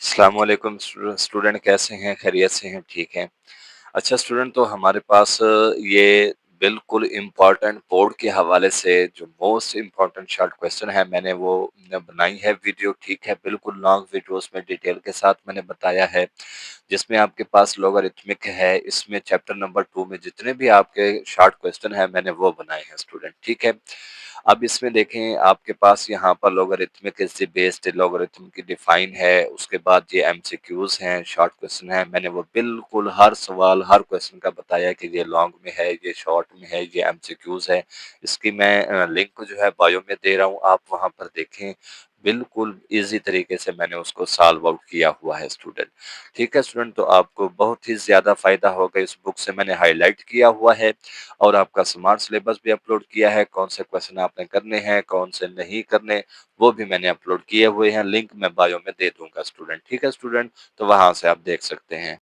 अस्सलाम वालेकुम स्टूडेंट कैसे हैं? खैरियत से हैं? ठीक हैं। अच्छा स्टूडेंट तो हमारे पास ये बिल्कुल इम्पोर्टेंट बोर्ड के हवाले से जो मोस्ट इम्पोर्टेंट शॉर्ट क्वेश्चन है मैंने वो बनाई है वीडियो ठीक है, बिल्कुल लॉन्ग वीडियो उसमें डिटेल के साथ मैंने बताया है, जिसमें आपके पास लॉगरिथमिक है, इसमें चैप्टर नंबर 2 में जितने भी आपके शॉर्ट क्वेश्चन हैं मैंने वो बनाए हैं स्टूडेंट, ठीक है? अब इसमें देखें आपके पास यहाँ पर logarithmic is the based logarithm की डिफाइन है, उसके बाद ये एमसीक्यूज़ हैं, शॉर्ट क्वेश्चन हैं, मैंने वो बिल्कुल हर सवाल, हर क्वेश्चन का बताया कि ये लॉन्ग में है, ये शॉर्ट में है, ये एमसीक्यूज़ है। इसकी मैं लिंक जो है बायो में दे रहा हूँ, आप वहाँ पर देखें। बिल्कुल ईज़ी तरीके से मैंने उसको सॉल्व आउट किया हुआ है स्टूडेंट। ठीक है स्टूडेंट, तो आपको बहुत ही ज़्यादा फ़ायदा होगा, इस बुक से मैंने हाइलाइट किया हुआ है और आपका स्मार्ट सिलेबस भी अपलोड किया है, कौन से क्वेश्चन आपने करने हैं, कौन से नहीं करने, वो भी मैंने अपलोड किए हुए हैं, लिंक मैं बायो में दे दूँगा स्टूडेंट, ठीक है स्टूडेंट? तो वहाँ से आप देख सकते हैं।